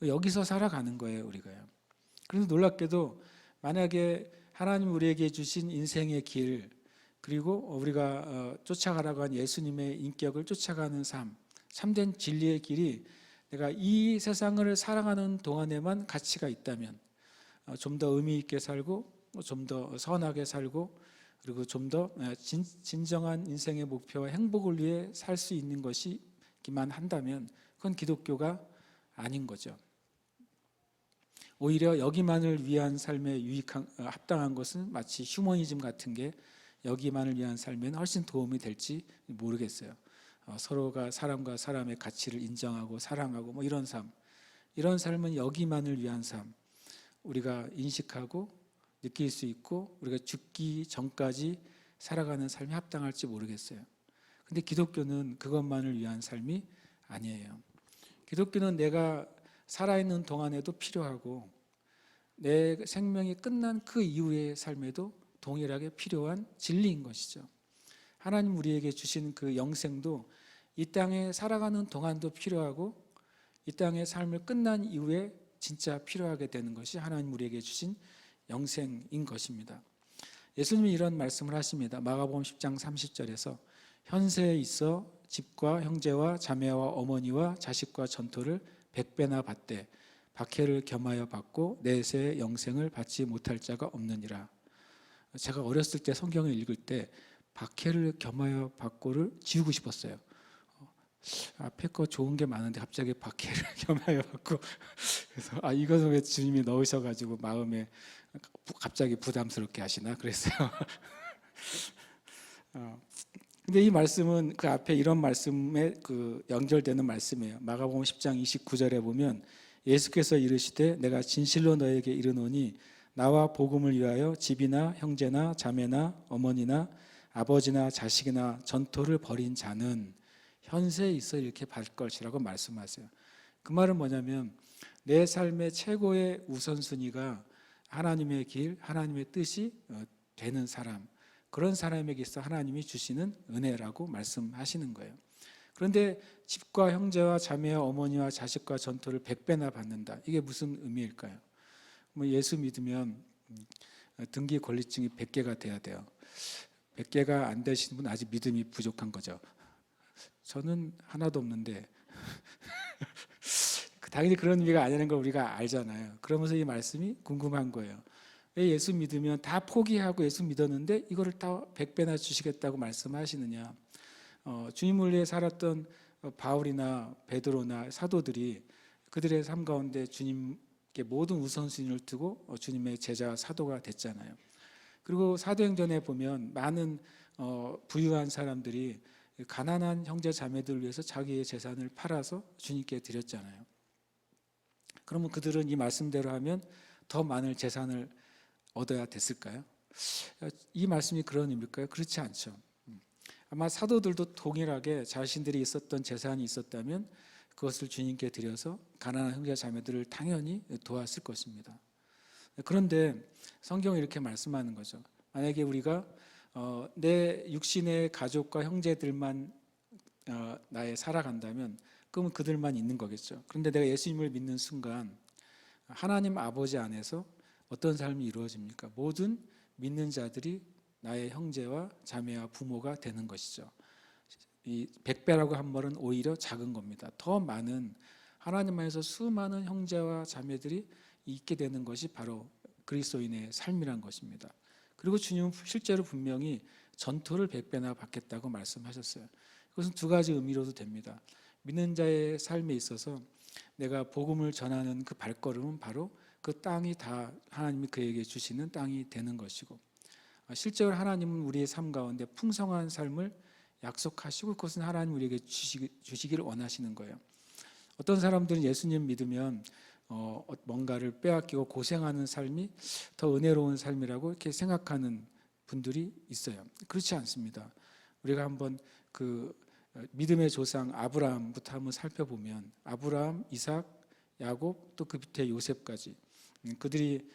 여기서 살아가는 거예요, 우리가요. 그런데 놀랍게도 만약에 하나님 우리에게 주신 인생의 길, 그리고 우리가 쫓아가라고 한 예수님의 인격을 쫓아가는 삶, 참된 진리의 길이 내가 이 세상을 살아가는 동안에만 가치가 있다면 좀 더 의미 있게 살고, 좀 더 선하게 살고, 그리고 좀 더 진정한 인생의 목표와 행복을 위해 살 수 있는 것이기만 한다면 그건 기독교가 아닌 거죠. 오히려 여기만을 위한 삶에 합당한 것은 마치 휴머니즘 같은 게 여기만을 위한 삶에는 훨씬 도움이 될지 모르겠어요. 서로가 사람과 사람의 가치를 인정하고 사랑하고 뭐 이런 삶, 이런 삶은 여기만을 위한 삶, 우리가 인식하고 느낄 수 있고 우리가 죽기 전까지 살아가는 삶이 합당할지 모르겠어요. 근데 기독교는 그것만을 위한 삶이 아니에요. 기독교는 내가 살아있는 동안에도 필요하고 내 생명이 끝난 그 이후의 삶에도 동일하게 필요한 진리인 것이죠. 하나님 우리에게 주신 그 영생도 이 땅에 살아가는 동안도 필요하고 이 땅의 삶을 끝난 이후에 진짜 필요하게 되는 것이 하나님 우리에게 주신 영생인 것입니다. 예수님이 이런 말씀을 하십니다. 마가복음 10장 30절에서 현세에 있어 집과 형제와 자매와 어머니와 자식과 전토를 100배나 받되 박해를 겸하여 받고 내세의 영생을 받지 못할 자가 없느니라. 제가 어렸을 때 성경을 읽을 때 박해를 겸하여 받고를 지우고 싶었어요. 앞에 거 좋은 게 많은데 갑자기 박해를 겸하여 받고, 그래서 이것은 왜 주님이 넣으셔가지고 마음에 갑자기 부담스럽게 하시나 그랬어요. 근데 이 말씀은 그 앞에 이런 말씀에 연결되는 말씀이에요. 마가복음 10장 29절에 보면 예수께서 이르시되 내가 진실로 너에게 이르노니 나와 복음을 위하여 집이나 형제나 자매나 어머니나 아버지나 자식이나 전토를 벌인 자는 현세에 있어 이렇게 받을 것이라고 말씀하세요. 그 말은 뭐냐면 내 삶의 최고의 우선순위가 하나님의 길, 하나님의 뜻이 되는 사람, 그런 사람에게 있어 하나님이 주시는 은혜라고 말씀하시는 거예요. 그런데 집과 형제와 자매와 어머니와 자식과 전토를 100배나 받는다. 이게 무슨 의미일까요? 뭐 예수 믿으면 등기 권리증이 100개가 돼야 돼요. 100개가 안 되시는 분은 아직 믿음이 부족한 거죠. 저는 하나도 없는데 당연히 그런 의미가 아니라는 걸 우리가 알잖아요. 그러면서 이 말씀이 궁금한 거예요. 왜 예수 믿으면 다 포기하고 예수 믿었는데 이거를 다 100배나 주시겠다고 말씀하시느냐. 주님을 위해 살았던 바울이나 베드로나 사도들이 그들의 삶 가운데 주님께 모든 우선순위를 두고 주님의 제자 사도가 됐잖아요. 그리고 사도행전에 보면 많은 부유한 사람들이 가난한 형제 자매들을 위해서 자기의 재산을 팔아서 주님께 드렸잖아요. 그러면 그들은 이 말씀대로 하면 더 많은 재산을 얻어야 됐을까요? 이 말씀이 그런 의미일까요? 그렇지 않죠. 아마 사도들도 동일하게 자신들이 있었던 재산이 있었다면 그것을 주님께 드려서 가난한 형제 자매들을 당연히 도왔을 것입니다. 그런데 성경이 이렇게 말씀하는 거죠. 만약에 우리가 내 육신의 가족과 형제들만 나에 살아간다면 그러면 그들만 있는 거겠죠. 그런데 내가 예수님을 믿는 순간 하나님 아버지 안에서 어떤 삶이 이루어집니까? 모든 믿는 자들이 나의 형제와 자매와 부모가 되는 것이죠. 이 100배라고 한 말은 오히려 작은 겁니다. 더 많은 하나님 안에서 수많은 형제와 자매들이 있게 되는 것이 바로 그리스도인의 삶이란 것입니다. 그리고 주님은 실제로 분명히 전토를 100배나 받겠다고 말씀하셨어요. 그것은 두 가지 의미로도 됩니다. 믿는 자의 삶에 있어서 내가 복음을 전하는 그 발걸음은 바로 그 땅이 다 하나님이 그에게 주시는 땅이 되는 것이고, 실제로 하나님은 우리의 삶 가운데 풍성한 삶을 약속하시고 그것은 하나님 우리에게 주시기를 원하시는 거예요. 어떤 사람들은 예수님 믿으면 뭔가를 빼앗기고 고생하는 삶이 더 은혜로운 삶이라고 이렇게 생각하는 분들이 있어요. 그렇지 않습니다. 우리가 한번 그 믿음의 조상 아브라함부터 한번 살펴보면 아브라함, 이삭, 야곱 또 그 밑에 요셉까지 그들이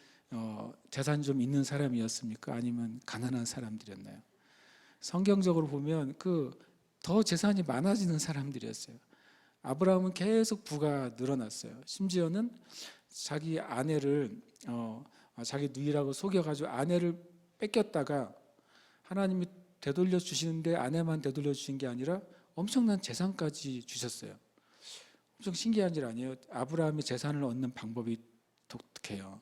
재산 좀 있는 사람이었습니까? 아니면 가난한 사람들이었나요? 성경적으로 보면 더 재산이 많아지는 사람들이었어요. 아브라함은 계속 부가 늘어났어요. 심지어는 자기 아내를 자기 누이라고 속여가지고 아내를 뺏겼다가 하나님이 되돌려 주시는데 아내만 되돌려 주신 게 아니라 엄청난 재산까지 주셨어요. 엄청 신기한 일 아니에요? 아브라함이 재산을 얻는 방법이 독특해요.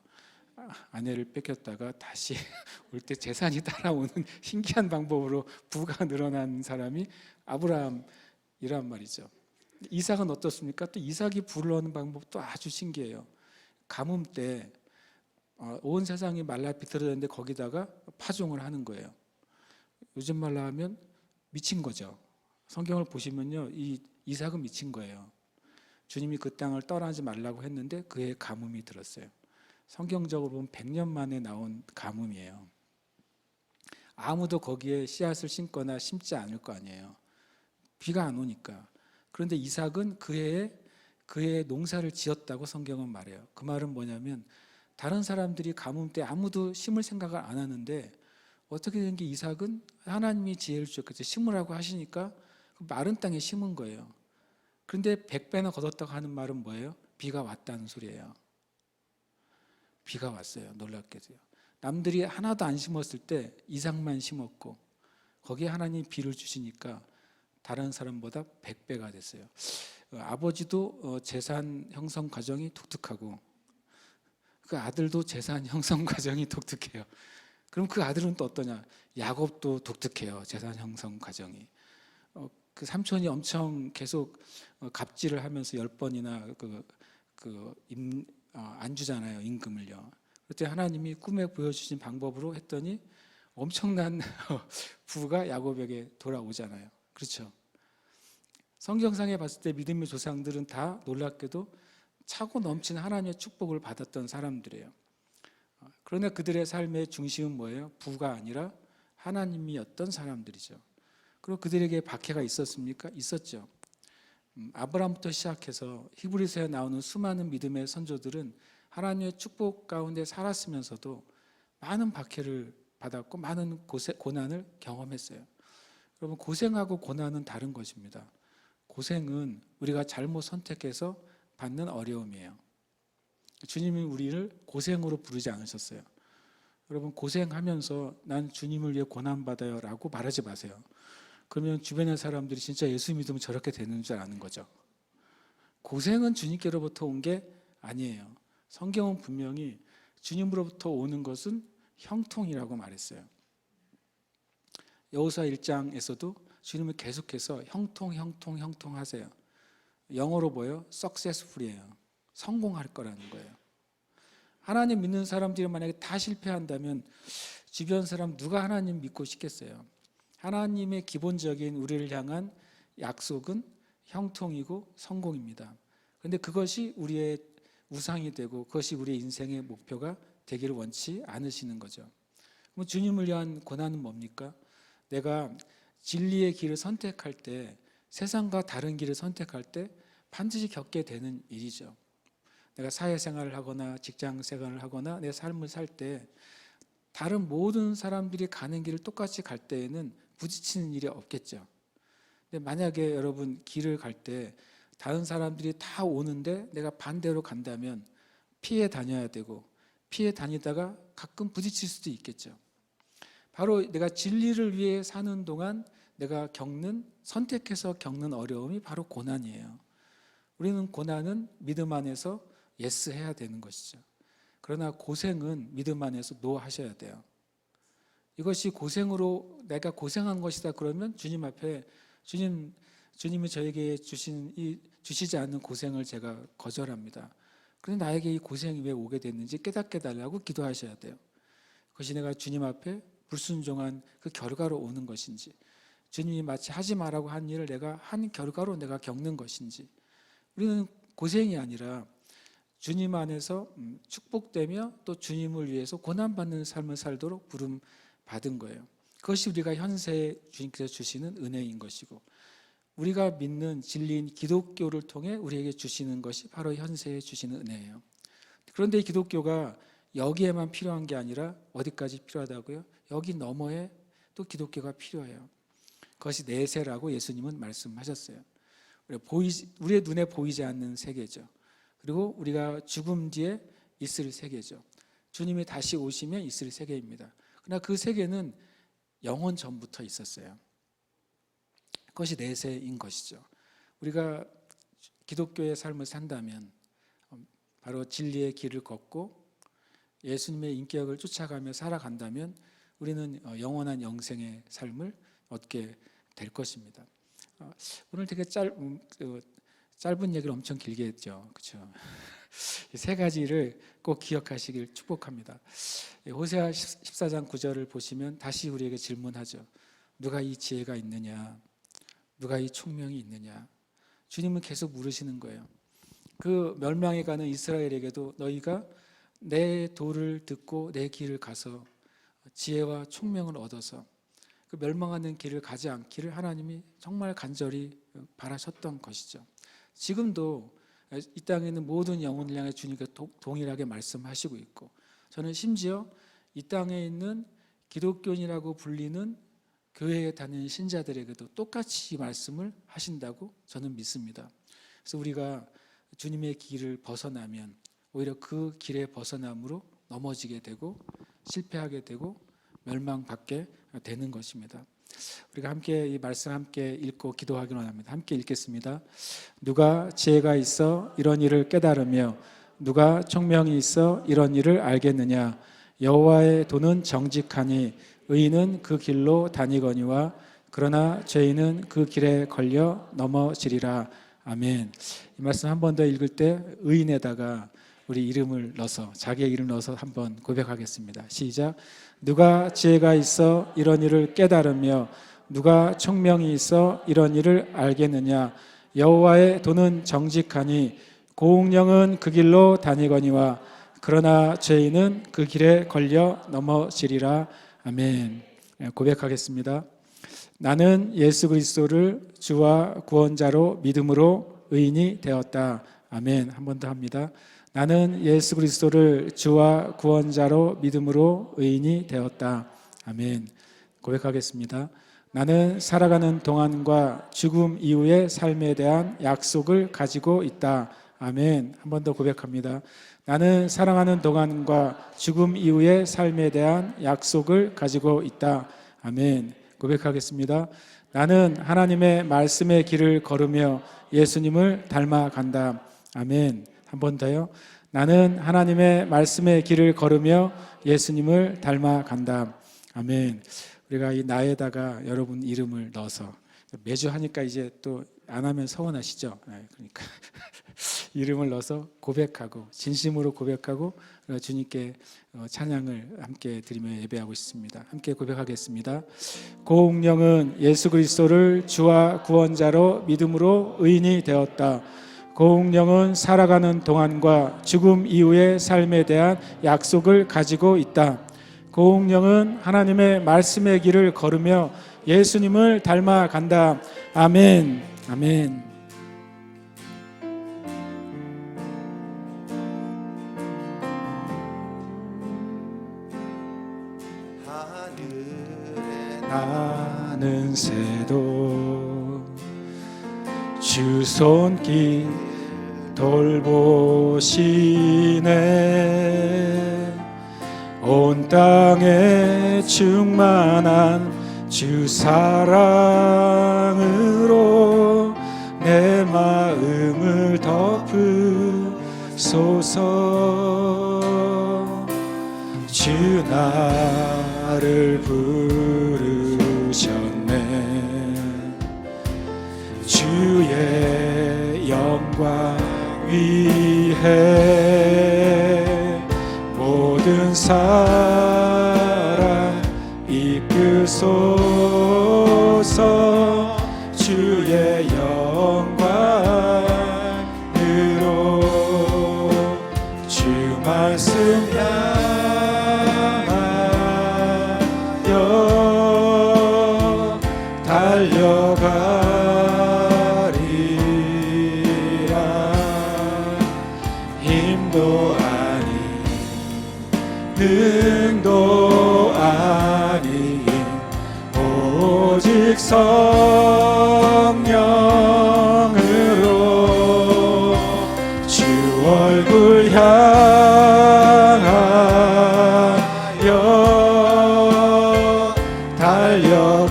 아내를 뺏겼다가 다시 올 때 재산이 따라오는 신기한 방법으로 부가 늘어난 사람이 아브라함이란 말이죠. 이삭은 어떻습니까? 또 이삭이 부를 얻는 방법도 아주 신기해요. 가뭄 때 온 세상이 말라 비틀어졌는데 거기다가 파종을 하는 거예요. 요즘 말로 하면 미친 거죠. 성경을 보시면요, 이 이삭은 미친 거예요. 주님이 그 땅을 떠나지 말라고 했는데 그의 가뭄이 들었어요. 성경적으로 보면 100년 만에 나온 가뭄이에요. 아무도 거기에 씨앗을 심거나 심지 않을 거 아니에요. 비가 안 오니까. 그런데 이삭은 그의 농사를 지었다고 성경은 말해요. 그 말은 뭐냐면 다른 사람들이 가뭄 때 아무도 심을 생각을 안 하는데 어떻게 된 게 이삭은 하나님이 지혜를 주셨겠죠. 심으라고 하시니까 마른 땅에 심은 거예요. 그런데 100배나 거뒀다고 하는 말은 뭐예요? 비가 왔다는 소리예요. 비가 왔어요. 놀랍게도요. 남들이 하나도 안 심었을 때 이삭만 심었고 거기에 하나님이 비를 주시니까 다른 사람보다 100배가 됐어요. 아버지도 재산 형성 과정이 독특하고 그 아들도 재산 형성 과정이 독특해요. 그럼 그 아들은 또 어떠냐? 야곱도 독특해요. 재산 형성 과정이. 그 삼촌이 엄청 계속 갑질을 하면서 10번이나 안 주잖아요. 임금을요. 그때 하나님이 꿈에 보여주신 방법으로 했더니 엄청난 부가 야곱에게 돌아오잖아요. 그렇죠? 성경상에 봤을 때 믿음의 조상들은 다 놀랍게도 차고 넘치는 하나님의 축복을 받았던 사람들이에요. 그러나 그들의 삶의 중심은 뭐예요? 부가 아니라 하나님이었던 사람들이죠. 그리고 그들에게 박해가 있었습니까? 있었죠. 아브라함부터 시작해서 히브리서에 나오는 수많은 믿음의 선조들은 하나님의 축복 가운데 살았으면서도 많은 박해를 받았고 많은 고난을 경험했어요. 여러분, 고생하고 고난은 다른 것입니다. 고생은 우리가 잘못 선택해서 받는 어려움이에요. 주님이 우리를 고생으로 부르지 않으셨어요. 여러분, 고생하면서 난 주님을 위해 고난받아요 라고 말하지 마세요. 그러면 주변의 사람들이 진짜 예수 믿으면 저렇게 되는 줄 아는 거죠. 고생은 주님께로부터 온 게 아니에요. 성경은 분명히 주님으로부터 오는 것은 형통이라고 말했어요. 여호수아 1장에서도 주님을 계속해서 형통 하세요. 영어로 뭐예요? successful이에요. 성공할 거라는 거예요. 하나님 믿는 사람들이 만약에 다 실패한다면 주변 사람 누가 하나님 믿고 싶겠어요? 하나님의 기본적인 우리를 향한 약속은 형통이고 성공입니다. 그런데 그것이 우리의 우상이 되고 그것이 우리의 인생의 목표가 되기를 원치 않으시는 거죠. 그럼 주님을 위한 고난은 뭡니까? 내가 진리의 길을 선택할 때, 세상과 다른 길을 선택할 때 반드시 겪게 되는 일이죠. 내가 사회생활을 하거나 직장생활을 하거나 내 삶을 살 때 다른 모든 사람들이 가는 길을 똑같이 갈 때에는 부딪히는 일이 없겠죠. 근데 만약에 여러분 길을 갈 때 다른 사람들이 다 오는데 내가 반대로 간다면 피해 다녀야 되고 피해 다니다가 가끔 부딪힐 수도 있겠죠. 바로 내가 진리를 위해 사는 동안 내가 선택해서 겪는 어려움이 바로 고난이에요. 우리는 고난은 믿음 안에서 예스 해야 되는 것이죠. 그러나 고생은 믿음 안에서 노 하셔야 돼요. 이것이 고생으로 내가 고생한 것이다 그러면 주님 앞에 주님이 저에게 주시지 않는 고생을 제가 거절합니다. 그런데 나에게 이 고생이 왜 오게 됐는지 깨닫게 달라고 기도하셔야 돼요. 그것이 내가 주님 앞에 불순종한 그 결과로 오는 것인지, 주님이 마치 하지 말라고 한 일을 내가 한 결과로 내가 겪는 것인지, 우리는 고생이 아니라 주님 안에서 축복되며 또 주님을 위해서 고난받는 삶을 살도록 부름 받은 거예요. 그것이 우리가 현세에 주님께서 주시는 은혜인 것이고, 우리가 믿는 진리인 기독교를 통해 우리에게 주시는 것이 바로 현세에 주시는 은혜예요. 그런데 이 기독교가 여기에만 필요한 게 아니라 어디까지 필요하다고요? 여기 너머에 또 기독교가 필요해요. 그것이 내세라고 예수님은 말씀하셨어요. 우리의 눈에 보이지 않는 세계죠. 그리고 우리가 죽음 뒤에 있을 세계죠. 주님이 다시 오시면 있을 세계입니다. 그러나 그 세계는 영원 전부터 있었어요. 그것이 내세인 것이죠. 우리가 기독교의 삶을 산다면 바로 진리의 길을 걷고 예수님의 인격을 쫓아가며 살아간다면 우리는 영원한 영생의 삶을 얻게 될 것입니다. 오늘 되게 짧은 얘기를 엄청 길게 했죠. 그렇죠? 세 가지를 꼭 기억하시길 축복합니다. 호세아 14장 9절을 보시면 다시 우리에게 질문하죠. 누가 이 지혜가 있느냐? 누가 이 총명이 있느냐? 주님은 계속 물으시는 거예요. 그 멸망에 가는 이스라엘에게도 너희가 내 도를 듣고 내 길을 가서 지혜와 총명을 얻어서 그 멸망하는 길을 가지 않기를 하나님이 정말 간절히 바라셨던 것이죠. 지금도 이 땅에 있는 모든 영혼을 향해 주님께서 동일하게 말씀하시고 있고, 저는 심지어 이 땅에 있는 기독교인이라고 불리는 교회에 다니는 신자들에게도 똑같이 이 말씀을 하신다고 저는 믿습니다. 그래서 우리가 주님의 길을 벗어나면 오히려 그 길에 벗어남으로 넘어지게 되고 실패하게 되고 멸망받게 되는 것입니다. 우리가 함께 이 말씀 함께 읽고 기도하기로 합니다. 함께 읽겠습니다. 누가 지혜가 있어 이런 일을 깨달으며 누가 총명이 있어 이런 일을 알겠느냐? 여호와의 도는 정직하니 의인은 그 길로 다니거니와 그러나 죄인은 그 길에 걸려 넘어지리라. 아멘. 이 말씀 한 번 더 읽을 때 의인에다가 우리 이름을 넣어서 자기의 이름 넣어서 한번 고백하겠습니다. 시작. 누가 지혜가 있어 이런 일을 깨달으며 누가 총명이 있어 이런 일을 알겠느냐? 여호와의 도는 정직하니 고운령은 그 길로 다니거니와 그러나 죄인은 그 길에 걸려 넘어지리라. 아멘. 고백하겠습니다. 나는 예수 그리스도를 주와 구원자로 믿음으로 의인이 되었다. 아멘. 한 번 더 합니다. 나는 예수 그리스도를 주와 구원자로 믿음으로 의인이 되었다. 아멘. 고백하겠습니다. 나는 살아가는 동안과 죽음 이후의 삶에 대한 약속을 가지고 있다. 아멘. 한 번 더 고백합니다. 나는 살아가는 동안과 죽음 이후의 삶에 대한 약속을 가지고 있다. 아멘. 고백하겠습니다. 나는 하나님의 말씀의 길을 걸으며 예수님을 닮아간다. 아멘. 한 번 더요. 나는 하나님의 말씀의 길을 걸으며 예수님을 닮아간다. 아멘. 우리가 이 나에다가 여러분 이름을 넣어서 매주 하니까 이제 또 안 하면 서운하시죠. 그러니까 이름을 넣어서 고백하고 진심으로 고백하고 주님께 찬양을 함께 드리며 예배하고 있습니다. 함께 고백하겠습니다. 고운령은 예수 그리스도를 주와 구원자로 믿음으로 의인이 되었다. 고운령은 살아가는 동안과 죽음 이후의 삶에 대한 약속을 가지고 있다. 고운령은 하나님의 말씀의 길을 걸으며 예수님을 닮아간다. 아멘. 아멘. 하늘에 나는 새도 주 손길 돌보시네. 온 땅에 충만한 주 사랑으로 내 마음을 덮으소서. 주 나를 부르셨네. 주의 영광 위해 모든 사람 이끄소서. 주의 영광으로 주 말씀 향하여 달려가리라. 힘도 아닌 능도 아닌 오직 성령으로 주 얼굴 향하여 달려가리라.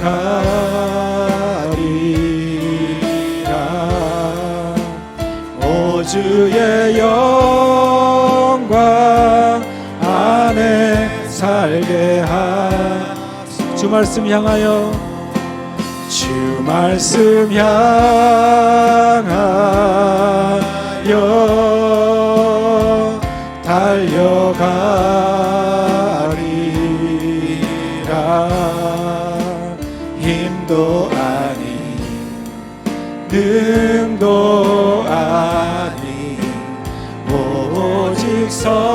오 주의 영광 안에 살게 하소서. 주 말씀 향하여 주 말씀 향하여 달려가리라. 힘도 아닌 능도 아닌 오직 성령으로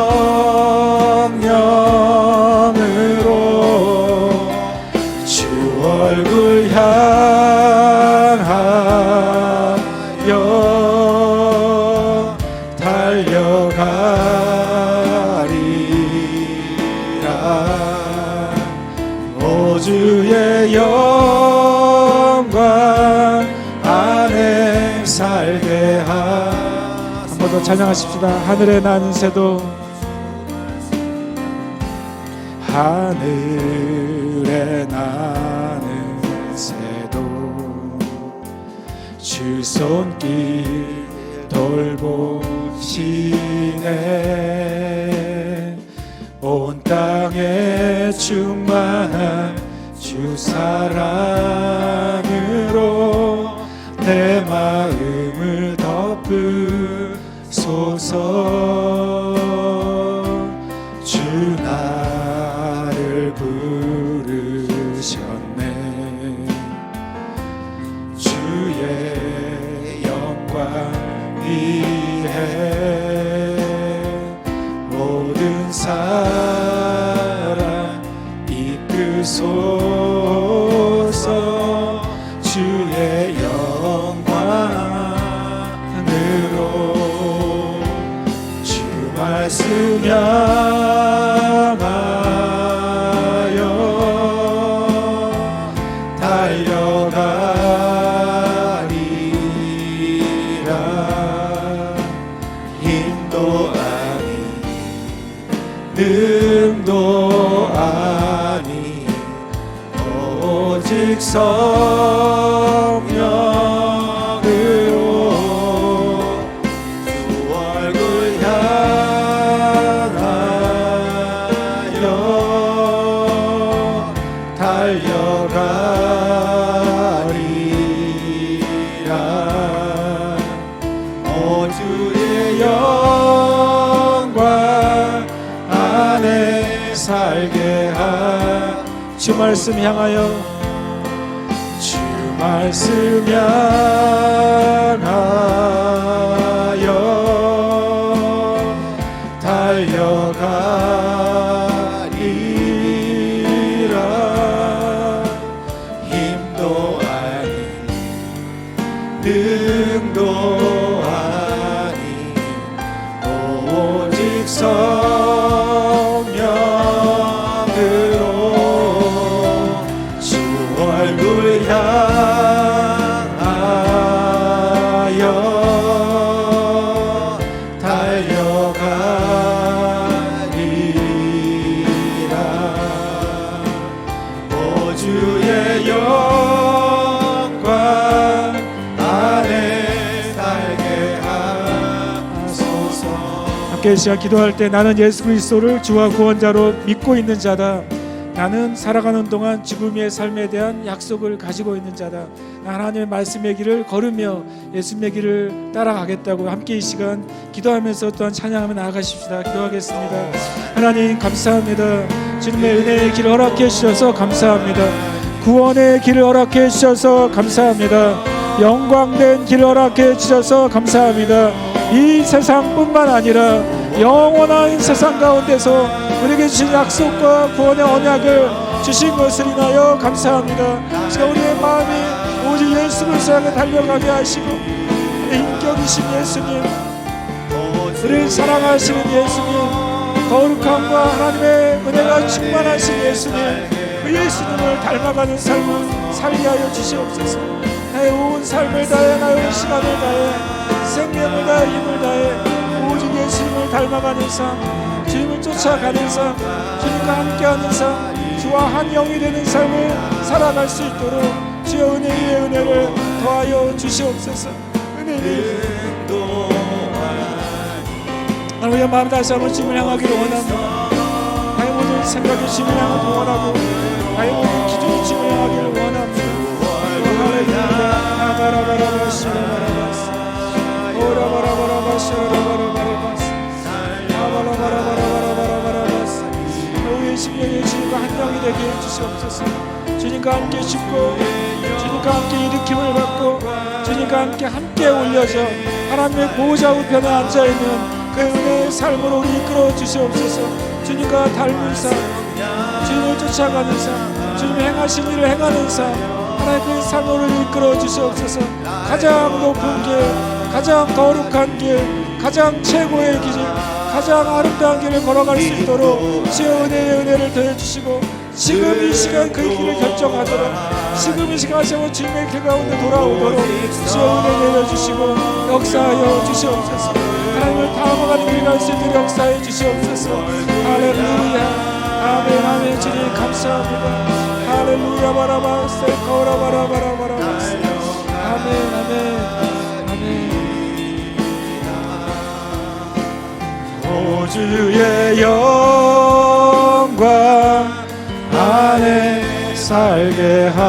주 얼굴 향하여 달려가리라. 오 주의 영광 안에 살게 한 번 더 찬양하십시다. 하늘에 나는 새도 하늘에 나는 새도 주 손길 돌보시네. 온 땅에 충만한 주 사랑으로 내 마음을 덮으소서. 주 나를 부르셨네. 주의 영광 위해 모든 사람 이끄소서. 주의 영광으로 주 말씀 향하여 달려가리라. 힘도 아닌 능도 아닌 오직 성령으로 주 얼굴 향하여 달려가리라. 오 주의 영광 안에 살게 하. 주 말씀 향하여 주 말씀 향하여 달려가리라. 힘도 아닌 능도 아닌 오직 성령으로 주 얼굴 향하여 달려가리라. 오 주의 영광 안에 살게 하소서. 함께 이 시간 기도할 때 나는 예수 그리스도를 주와 구원자로 믿고 있는 자다. 나는 살아가는 동안 죽음의 삶에 대한 약속을 가지고 있는 자다. 하나님의 말씀의 길을 걸으며 예수님의 길을 따라가겠다고 함께 이 시간 기도하면서 또한 찬양하며 나아가십시다. 기도하겠습니다. 하나님 감사합니다. 주님의 은혜의 길을 허락해 주셔서 감사합니다. 구원의 길을 허락해 주셔서 감사합니다. 영광된 길을 허락해 주셔서 감사합니다. 이 세상뿐만 아니라 영원한 세상 가운데서 우리에게 주신 약속과 구원의 언약을 주신 것을 인하여 감사합니다. 지금 우리의 마음이 오직 예수를 향해 달려가게 하시고 인격이신 예수님, 우리를 사랑하시는 예수님, 거룩함과 하나님의 은혜가 충만하신 예수님, 그 예수님을 닮아가는 삶을 살게 하여 주시옵소서. 나의 온 삶을 다해, 나의 온 시간을 다해, 생명을 다해, 힘을 다해 오직 예수님을 닮아가는 삶, 주님을 쫓아가는 삶, 주님과 함께하는 삶, 주와 한 영이 되는 삶을 살아갈 수 있도록 주여 은혜 위에 은혜를 더하여 주시옵소서. 은혜를 우리의 마음 다시 한번 주님을 향하기를 원합니다. 나의 모든 생각이 주님을 향하기를 원하고 나의 모든 기준이 주님을 향하기를 원합니다. 할렐루야. 바라바라바시라바라바스 오라바라바라바시라바라바라바스 아바라바라바라바라바라바스 우리의 심령이 주님과 한 영이 되게 해주시옵소서. 주님과 함께 죽고 주님과 함께 일으킴을 받고 주님과 함께 올려져 하나님의 보호자 우편에 앉아있는 그 은혜의 삶으로 우리 이끌어 주시옵소서. 주님과 닮은 삶, 주님을 쫓아가는 삶, 주님 행하신 일을 행하는 삶, 하나님 그 삶으로 이끌어 주시옵소서. 가장 높은 길, 가장 거룩한 길, 가장 최고의 길, 가장 아름다운 길을 걸어갈 수 있도록 주의 은혜의 은혜를 더해주시고 지금 이 시간 그 길을 결정하도록 지금 이 시간 주님의 길 가운데 돌아오도록 주의 은혜 내려주시고 역사하여 주시옵소서. 하나님을 닮아가는 길 갈 수 있도록 역사해 주시옵소서. 할렐루야. 아멘 아멘. 주님 감사합니다. 할렐루야. 바라바세 거라바라바라바라바세 아멘 아멘 아멘. 오 주의 영광 안에 살게 한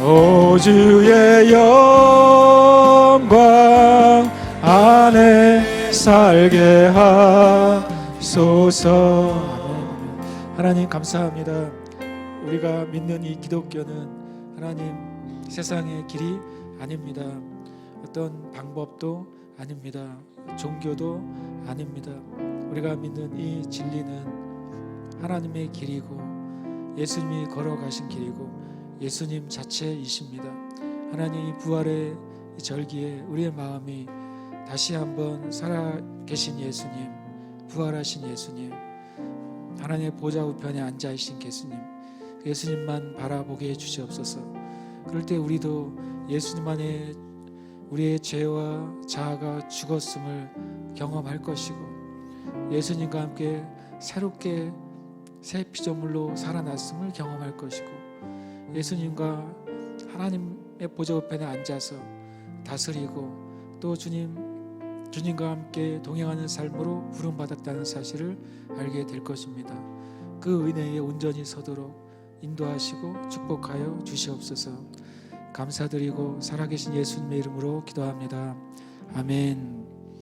오 주의 영광 안에 살게 하소서. 하나님 감사합니다. 우리가 믿는 이 기독교는 하나님 세상의 길이 아닙니다. 어떤 방법도 아닙니다. 종교도 아닙니다. 우리가 믿는 이 진리는 하나님의 길이고 예수님이 걸어가신 길이고 예수님 자체이십니다. 하나님 이 부활의 이 절기에 우리의 마음이 다시 한번 살아계신 예수님, 부활하신 예수님, 하나님의 보좌 우편에 앉아계신 예수님만 바라보게 해주시옵소서. 그럴 때 우리도 예수님 안에 우리의 죄와 자아가 죽었음을 경험할 것이고 예수님과 함께 새롭게 새 피조물로 살아났음을 경험할 것이고 예수님과 하나님의 보좌 우편에 앉아서 다스리고 또 주님과 함께 동행하는 삶으로 부름받았다는 사실을 알게 될 것입니다. 그 은혜에 온전히 서도록 인도하시고 축복하여 주시옵소서. 감사드리고 살아계신 예수님의 이름으로 기도합니다. 아멘.